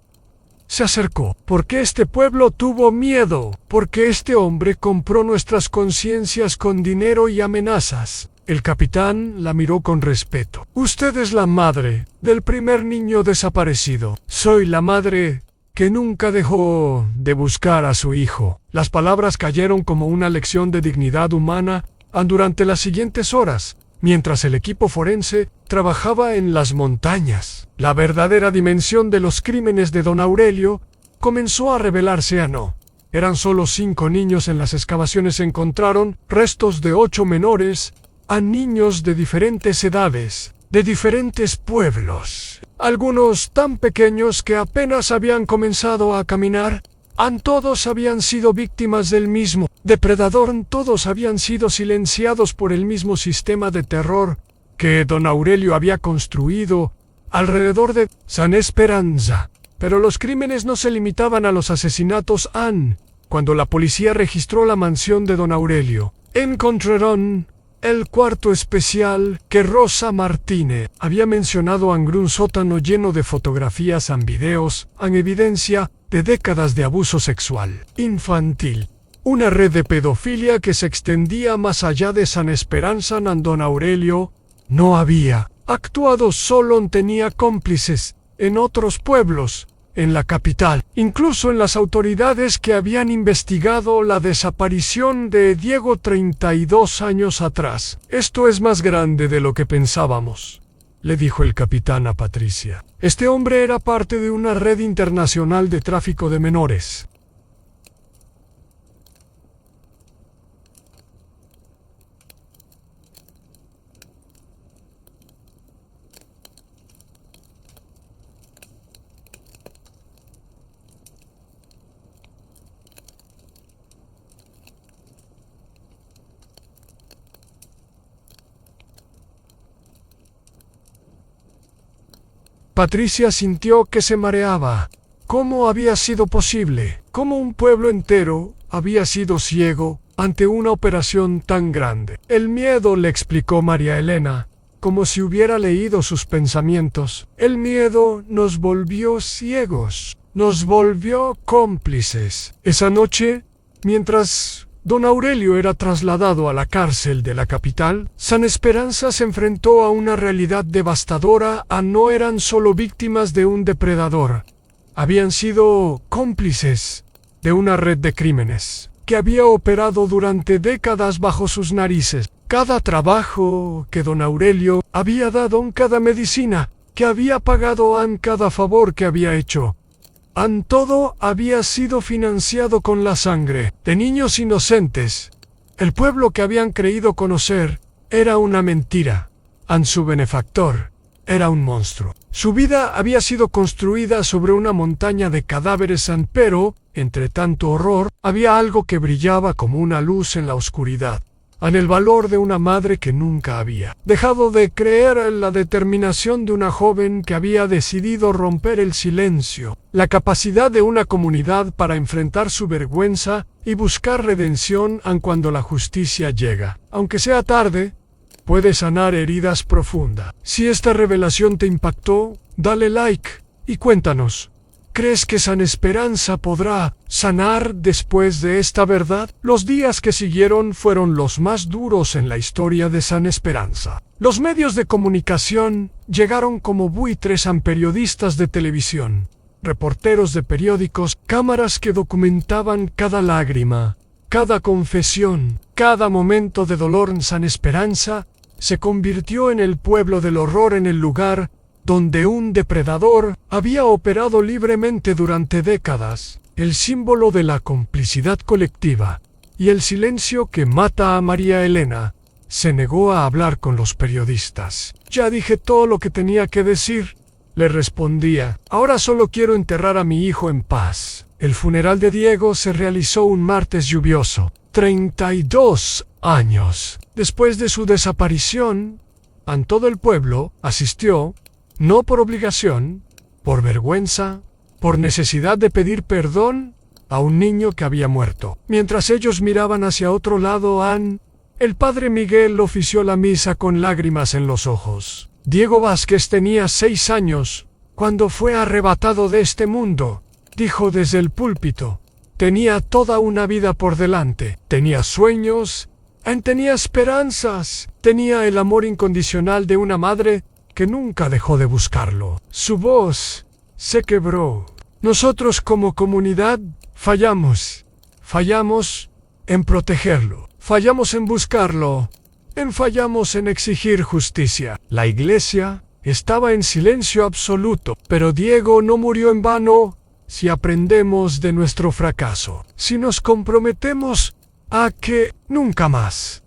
se acercó. «¿Por qué este pueblo tuvo miedo? Porque este hombre compró nuestras conciencias con dinero y amenazas». El capitán la miró con respeto. «Usted es la madre del primer niño desaparecido. Soy la madre que nunca dejó de buscar a su hijo». Las palabras cayeron como una lección de dignidad humana durante las siguientes horas, mientras el equipo forense trabajaba en las montañas. La verdadera dimensión de los crímenes de don Aurelio comenzó a revelarse. No eran solo 5 niños. En las excavaciones se encontraron restos de 8 menores, niños de diferentes edades, de diferentes pueblos, algunos tan pequeños que apenas habían comenzado a caminar. Todos habían sido víctimas del mismo depredador. Todos habían sido silenciados por el mismo sistema de terror que don Aurelio había construido alrededor de San Esperanza. Pero los crímenes no se limitaban a los asesinatos. Cuando la policía registró la mansión de don Aurelio, encontraron el cuarto especial que Rosa Martínez había mencionado, un sótano lleno de fotografías y videos en evidencia de décadas de abuso sexual infantil. Una red de pedofilia que se extendía más allá de San Esperanza. Don Aurelio no había actuado solo, tenía cómplices en otros pueblos, en la capital, incluso en las autoridades que habían investigado la desaparición de Diego 32 años atrás. «Esto es más grande de lo que pensábamos», le dijo el capitán a Patricia. «Este hombre era parte de una red internacional de tráfico de menores». Patricia sintió que se mareaba. ¿Cómo había sido posible? ¿Cómo un pueblo entero había sido ciego ante una operación tan grande? El miedo, le explicó María Elena, como si hubiera leído sus pensamientos. El miedo nos volvió ciegos, nos volvió cómplices. Esa noche, mientras don Aurelio era trasladado a la cárcel de la capital, San Esperanza se enfrentó a una realidad devastadora. No eran solo víctimas de un depredador, habían sido cómplices de una red de crímenes que había operado durante décadas bajo sus narices. Cada trabajo que don Aurelio había dado, cada medicina que había pagado, cada favor que había hecho, todo había sido financiado con la sangre de niños inocentes. El pueblo que habían creído conocer era una mentira. Su benefactor era un monstruo. Su vida había sido construida sobre una montaña de cadáveres, pero, entre tanto horror, había algo que brillaba como una luz en la oscuridad. en el valor de una madre que nunca había dejado de creer en la determinación de una joven que había decidido romper el silencio, la capacidad de una comunidad para enfrentar su vergüenza y buscar redención aun cuando la justicia llega. Aunque sea tarde, puede sanar heridas profundas. Si esta revelación te impactó, dale like y cuéntanos. ¿Crees que San Esperanza podrá sanar después de esta verdad? Los días que siguieron fueron los más duros en la historia de San Esperanza. Los medios de comunicación llegaron como buitres a periodistas de televisión, reporteros de periódicos, cámaras que documentaban cada lágrima, cada confesión, cada momento de dolor. En San Esperanza se convirtió en el pueblo del horror, en el lugar donde un depredador había operado libremente durante décadas, el símbolo de la complicidad colectiva y el silencio que mata a María Elena. Se negó a hablar con los periodistas. Ya dije todo lo que tenía que decir, le respondía. Ahora solo quiero enterrar a mi hijo en paz. El funeral de Diego se realizó un martes lluvioso, 32 años después de su desaparición. En todo el pueblo asistió, no por obligación, por vergüenza, por necesidad de pedir perdón a un niño que había muerto. Mientras ellos miraban hacia otro lado, el padre Miguel ofició la misa con lágrimas en los ojos. Diego Vázquez tenía 6 años cuando fue arrebatado de este mundo, dijo desde el púlpito. Tenía toda una vida por delante, tenía sueños, tenía esperanzas, tenía el amor incondicional de una madre que nunca dejó de buscarlo. Su voz se quebró. Nosotros como comunidad fallamos en protegerlo, fallamos en buscarlo, fallamos en exigir justicia. La iglesia estaba en silencio absoluto, pero Diego no murió en vano. Si aprendemos de nuestro fracaso, si nos comprometemos a que nunca más,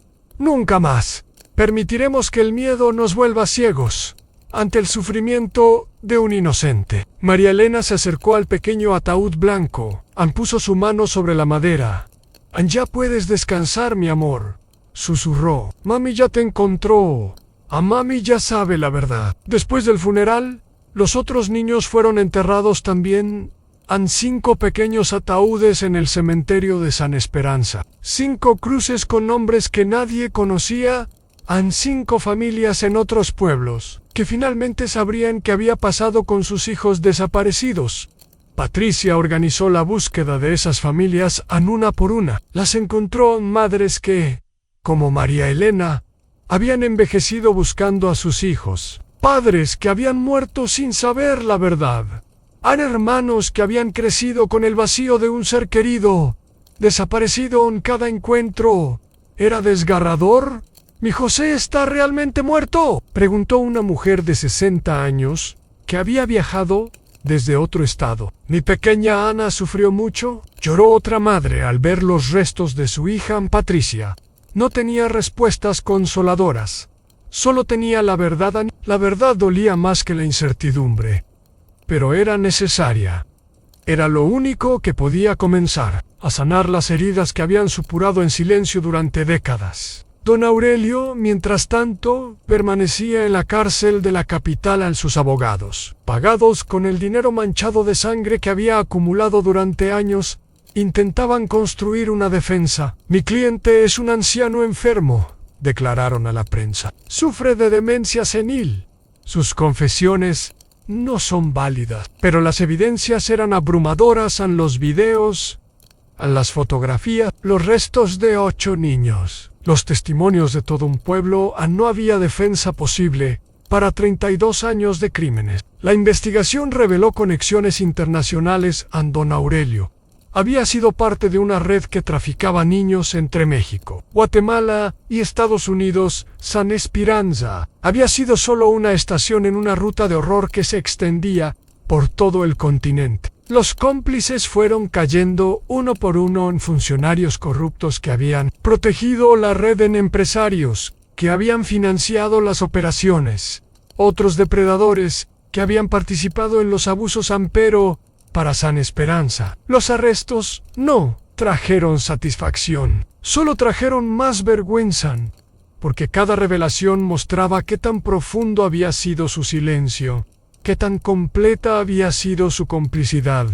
permitiremos que el miedo nos vuelva ciegos ante el sufrimiento de un inocente. María Elena se acercó al pequeño ataúd blanco, puso su mano sobre la madera. Ya puedes descansar, mi amor, susurró. Mami ya te encontró. Mami ya sabe la verdad. Después del funeral, los otros niños fueron enterrados también. 5 pequeños ataúdes en el cementerio de San Esperanza. 5 cruces con nombres que nadie conocía. 5 familias en otros pueblos que finalmente sabrían qué había pasado con sus hijos desaparecidos. Patricia organizó la búsqueda de esas familias una por una. Las encontró madres que, como María Elena, habían envejecido buscando a sus hijos. Padres que habían muerto sin saber la verdad. Hermanos que habían crecido con el vacío de un ser querido, desaparecido en cada encuentro. ¿Era desgarrador? ¿Mi José está realmente muerto?, preguntó una mujer de 60 años que había viajado desde otro estado. ¿Mi pequeña Ana sufrió mucho?, lloró otra madre al ver los restos de su hija Patricia. No tenía respuestas consoladoras, solo tenía la verdad. La verdad dolía más que la incertidumbre, pero era necesaria. Era lo único que podía comenzar a sanar las heridas que habían supurado en silencio durante décadas. Don Aurelio, mientras tanto, permanecía en la cárcel de la capital. Sus abogados, pagados con el dinero manchado de sangre que había acumulado durante años, intentaban construir una defensa. Mi cliente es un anciano enfermo, declararon a la prensa. Sufre de demencia senil. Sus confesiones no son válidas, pero las evidencias eran abrumadoras. En los videos, en las fotografías, los restos de 8 niños. Los testimonios de todo un pueblo. No había defensa posible para 32 años de crímenes. La investigación reveló conexiones internacionales. Don Aurelio había sido parte de una red que traficaba niños entre México, Guatemala y Estados Unidos. San Esperanza había sido solo una estación en una ruta de horror que se extendía por todo el continente. Los cómplices fueron cayendo uno por uno en funcionarios corruptos que habían protegido la red, en empresarios que habían financiado las operaciones, otros depredadores que habían participado en los abusos. Pero para San Esperanza, los arrestos no trajeron satisfacción. solo trajeron más vergüenza, porque cada revelación mostraba qué tan profundo había sido su silencio, qué tan completa había sido su complicidad.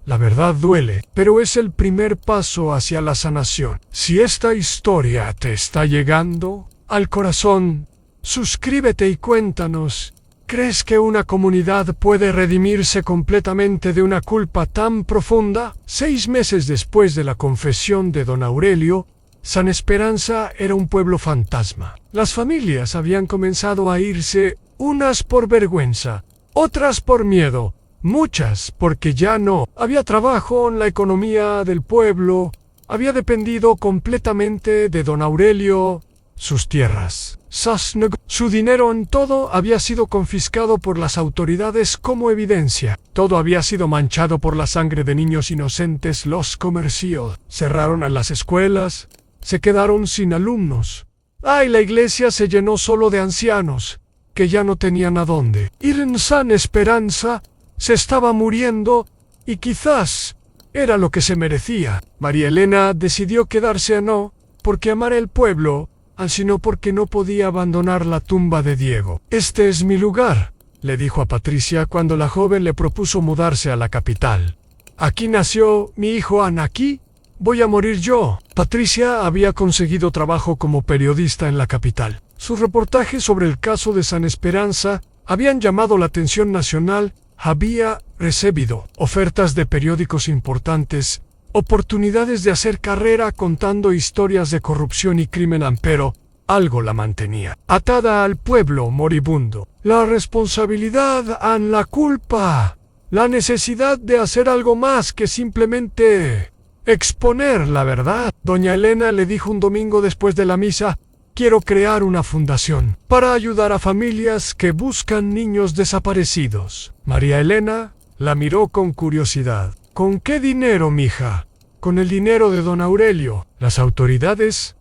La verdad duele, pero es el primer paso hacia la sanación. Si esta historia te está llegando al corazón, suscríbete y cuéntanos. ¿Crees que una comunidad puede redimirse completamente de una culpa tan profunda? 6 meses después de la confesión de don Aurelio, San Esperanza era un pueblo fantasma. Las familias habían comenzado a irse, unas por vergüenza, otras por miedo, muchas porque ya no había trabajo en la economía del pueblo, había dependido completamente de don Aurelio, sus tierras, su dinero, en todo había sido confiscado por las autoridades como evidencia. Todo había sido manchado por la sangre de niños inocentes. Los comercios cerraron a las escuelas, se quedaron sin alumnos. La iglesia se llenó solo de ancianos, que ya no tenían a dónde ir. En San Esperanza se estaba muriendo, y quizás era lo que se merecía. María Elena decidió quedarse no porque amara el pueblo, sino porque no podía abandonar la tumba de Diego. Este es mi lugar, le dijo a Patricia cuando la joven le propuso mudarse a la capital. Aquí nació mi hijo Ana, aquí voy a morir yo. Patricia había conseguido trabajo como periodista en la capital. Sus reportajes sobre el caso de San Esperanza habían llamado la atención nacional. Había recibido ofertas de periódicos importantes, oportunidades de hacer carrera contando historias de corrupción y crimen, pero algo la mantenía atada al pueblo moribundo. La responsabilidad, la culpa, la necesidad de hacer algo más que simplemente exponer la verdad. Doña Elena le dijo un domingo después de la misa: quiero crear una fundación para ayudar a familias que buscan niños desaparecidos. María Elena la miró con curiosidad. ¿Con qué dinero, mija? Con el dinero de don Aurelio. Las autoridades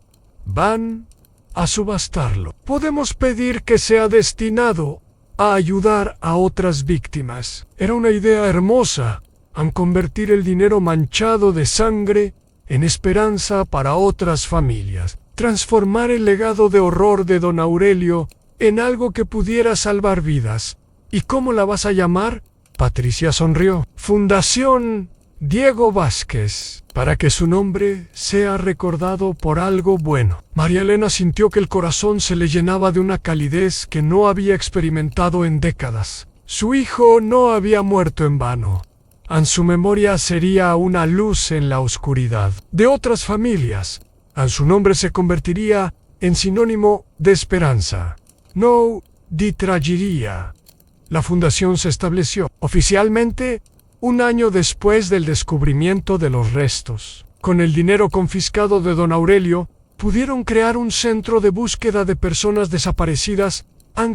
van a subastarlo. Podemos pedir que sea destinado a ayudar a otras víctimas. Era una idea hermosa, convertir el dinero manchado de sangre en esperanza para otras familias. Transformar el legado de horror de don Aurelio en algo que pudiera salvar vidas. ¿Y cómo la vas a llamar? Patricia sonrió. Fundación Diego Vázquez, para que su nombre sea recordado por algo bueno. María Elena sintió que el corazón se le llenaba de una calidez que no había experimentado en décadas. Su hijo no había muerto en vano. En su memoria sería una luz en la oscuridad de otras familias. Su nombre se convertiría en sinónimo de esperanza, no de tragedia. La fundación se estableció oficialmente 1 año después del descubrimiento de los restos. Con el dinero confiscado de don Aurelio, pudieron crear un centro de búsqueda de personas desaparecidas,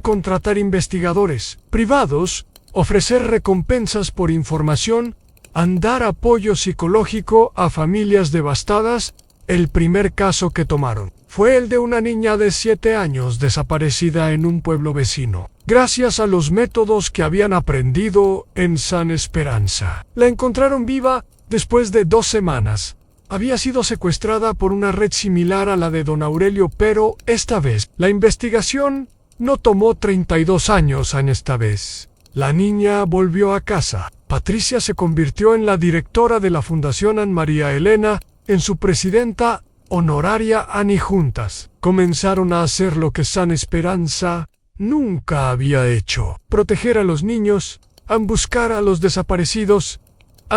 contratar investigadores privados, ofrecer recompensas por información, dar apoyo psicológico a familias devastadas. El primer caso que tomaron fue el de una niña de 7 años desaparecida en un pueblo vecino. Gracias a los métodos que habían aprendido en San Esperanza, la encontraron viva después de 2 semanas. Había sido secuestrada por una red similar a la de don Aurelio, pero esta vez la investigación no tomó 32 años. Esta vez la niña volvió a casa. Patricia se convirtió en la directora de la Fundación. María Elena en su presidenta honoraria. Y juntas comenzaron a hacer lo que San Esperanza nunca había hecho: proteger a los niños, buscar a los desaparecidos,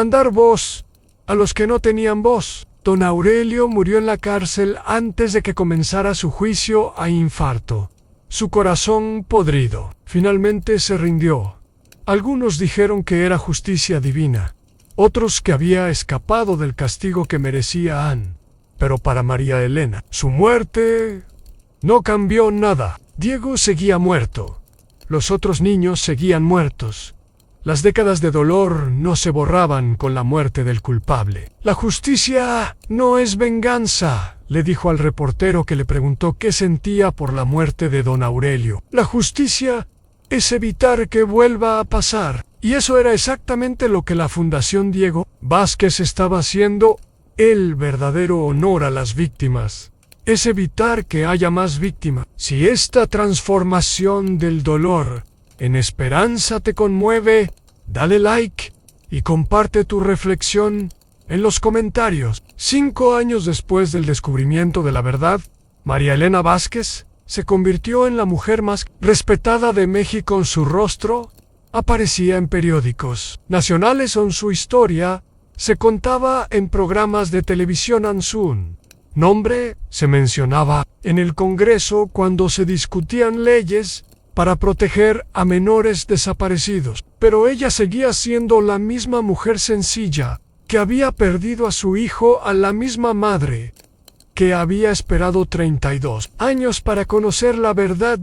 dar voz a los que no tenían voz. Don Aurelio murió en la cárcel antes de que comenzara su juicio a infarto. Su corazón podrido finalmente se rindió. Algunos dijeron que era justicia divina, otros que había escapado del castigo que merecía Anne. Pero para María Elena, su muerte no cambió nada. Diego seguía muerto. Los otros niños seguían muertos. Las décadas de dolor no se borraban con la muerte del culpable. La justicia no es venganza, le dijo al reportero que le preguntó qué sentía por la muerte de don Aurelio. La justicia es evitar que vuelva a pasar. Y eso era exactamente lo que la Fundación Diego Vázquez estaba haciendo. El verdadero honor a las víctimas es evitar que haya más víctimas. Si esta transformación del dolor en esperanza te conmueve, dale like y comparte tu reflexión en los comentarios. 5 años después del descubrimiento de la verdad, María Elena Vázquez se convirtió en la mujer más respetada de México. Su rostro aparecía en periódicos nacionales. Su historia se contaba en programas de televisión. Su nombre se mencionaba en el Congreso cuando se discutían leyes para proteger a menores desaparecidos. Pero ella seguía siendo la misma mujer sencilla que había perdido a su hijo, a la misma madre que había esperado 32 años para conocer la verdad,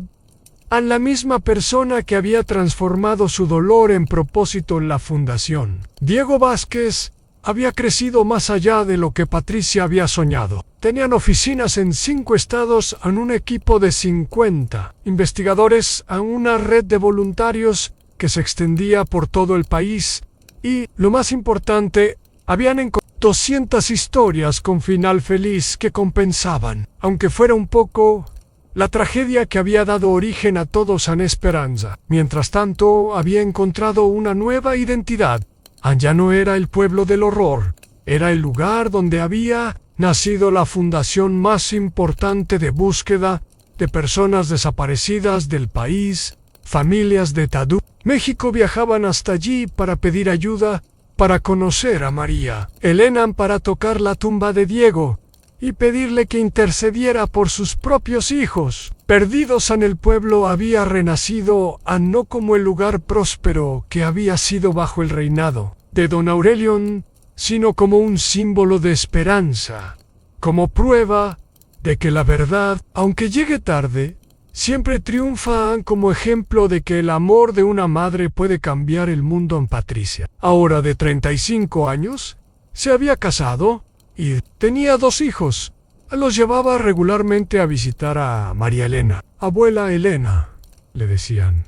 a la misma persona que había transformado su dolor en propósito en la fundación. Diego Vázquez había crecido más allá de lo que Patricia había soñado. Tenían oficinas en 5 estados, en un equipo de 50 investigadores, a una red de voluntarios que se extendía por todo el país y, lo más importante, habían encontrado 200 historias con final feliz que compensaban, aunque fuera un poco, la tragedia que había dado origen a toda esa esperanza. Mientras tanto, había encontrado una nueva identidad. Ya no era el pueblo del horror, era el lugar donde había nacido la fundación más importante de búsqueda de personas desaparecidas del país, familias de Tadú. México viajaban hasta allí para pedir ayuda, para conocer a María Elena, para tocar la tumba de Diego y pedirle que intercediera por sus propios hijos. Perdidos en el pueblo, había renacido no como el lugar próspero que había sido bajo el reinado de Don Aurelio, sino como un símbolo de esperanza, como prueba de que la verdad, aunque llegue tarde, siempre triunfa, como ejemplo de que el amor de una madre puede cambiar el mundo. Patricia, ahora de 35 años, se había casado y tenía 2 hijos. Los llevaba regularmente a visitar a María Elena. Abuela Elena, le decían,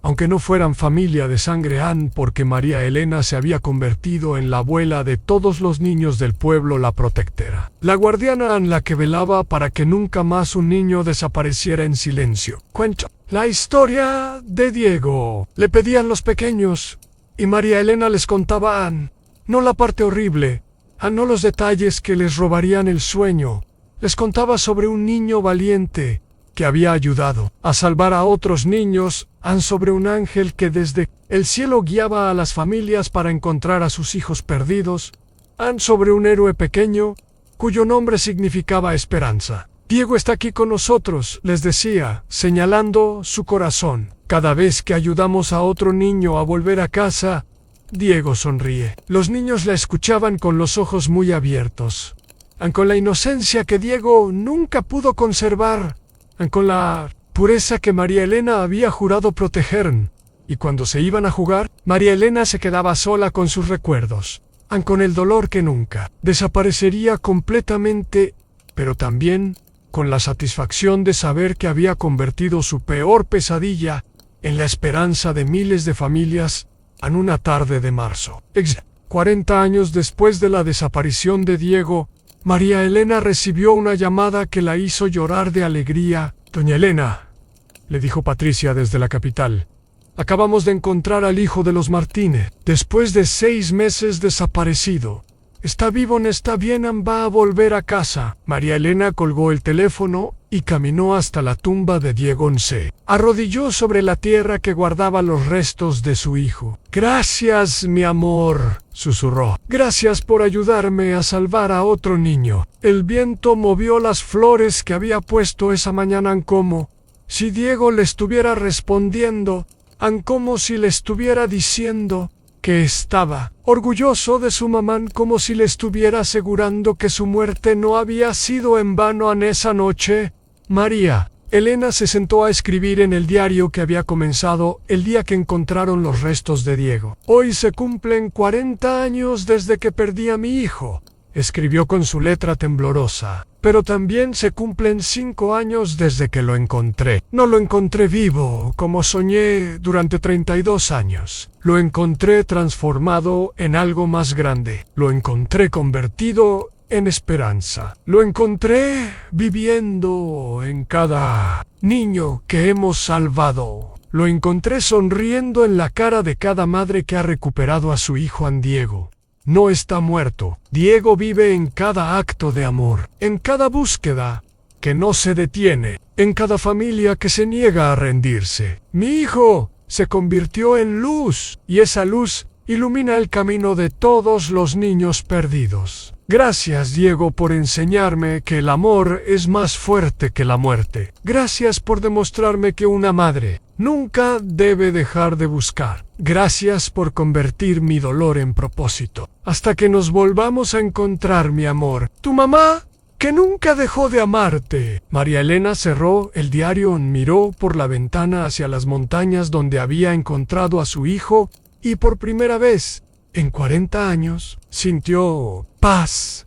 aunque no fueran familia de sangre, porque María Elena se había convertido en la abuela de todos los niños del pueblo, la protectora, la guardiana, en la que velaba para que nunca más un niño desapareciera en silencio. Cuento la historia de Diego. Le pedían los pequeños y María Elena les contaba no la parte horrible, no los detalles que les robarían el sueño. Les contaba sobre un niño valiente que había ayudado a salvar a otros niños, sobre un ángel que desde el cielo guiaba a las familias para encontrar a sus hijos perdidos, sobre un héroe pequeño cuyo nombre significaba esperanza. Diego está aquí con nosotros, les decía, señalando su corazón. Cada vez que ayudamos a otro niño a volver a casa, Diego sonríe. Los niños la escuchaban con los ojos muy abiertos, con la inocencia que Diego nunca pudo conservar, con la pureza que María Elena había jurado proteger. Y cuando se iban a jugar, María Elena se quedaba sola con sus recuerdos, con el dolor que nunca desaparecería completamente, pero también con la satisfacción de saber que había convertido su peor pesadilla en la esperanza de miles de familias. En una tarde de marzo, 40 años después de la desaparición de Diego, María Elena recibió una llamada que la hizo llorar de alegría. Doña Elena, le dijo Patricia desde la capital, acabamos de encontrar al hijo de los Martínez. Después de 6 meses desaparecido. Está vivo, está bien, va a volver a casa. María Elena colgó el teléfono y caminó hasta la tumba de Diego. Se arrodilló sobre la tierra que guardaba los restos de su hijo. Gracias, mi amor, susurró. Gracias por ayudarme a salvar a otro niño. El viento movió las flores que había puesto esa mañana, como si Diego le estuviera respondiendo, como si le estuviera diciendo que estaba orgulloso de su mamá, como si le estuviera asegurando que su muerte no había sido en vano. En esa noche, María Elena se sentó a escribir en el diario que había comenzado el día que encontraron los restos de Diego. Hoy se cumplen 40 años desde que perdí a mi hijo, escribió con su letra temblorosa. Pero también se cumplen 5 años desde que lo encontré. No lo encontré vivo, como soñé durante 32 años. Lo encontré transformado en algo más grande. Lo encontré convertido en esperanza. Lo encontré viviendo en cada niño que hemos salvado. Lo encontré sonriendo en la cara de cada madre que ha recuperado a su hijo Diego. No está muerto. Diego vive en cada acto de amor, en cada búsqueda que no se detiene, en cada familia que se niega a rendirse. Mi hijo se convirtió en luz, y esa luz ilumina el camino de todos los niños perdidos. Gracias, Diego, por enseñarme que el amor es más fuerte que la muerte. Gracias por demostrarme que una madre nunca debe dejar de buscar. Gracias por convertir mi dolor en propósito. Hasta que nos volvamos a encontrar, mi amor. Tu mamá, que nunca dejó de amarte. María Elena cerró el diario, miró por la ventana hacia las montañas donde había encontrado a su hijo y por primera vez en 40 años sintió paz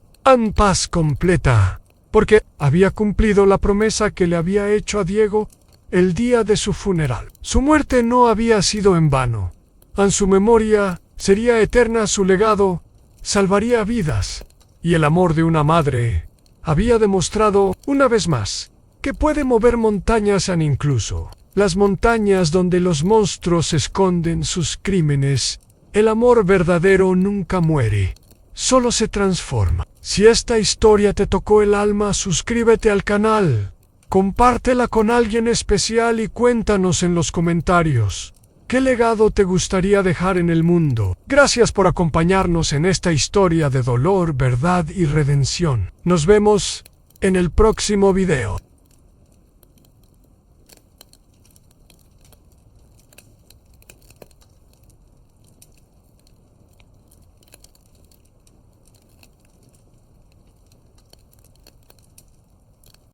completa, porque había cumplido la promesa que le había hecho a Diego el día de su funeral. Su muerte no había sido en vano. En su memoria sería eterna, su legado salvaría vidas, y el amor de una madre había demostrado una vez más que puede mover montañas, incluso las montañas donde los monstruos esconden sus crímenes. El amor verdadero nunca muere, solo se transforma. Si esta historia te tocó el alma, suscríbete al canal, compártela con alguien especial y cuéntanos en los comentarios qué legado te gustaría dejar en el mundo. Gracias por acompañarnos en esta historia de dolor, verdad y redención. Nos vemos en el próximo video.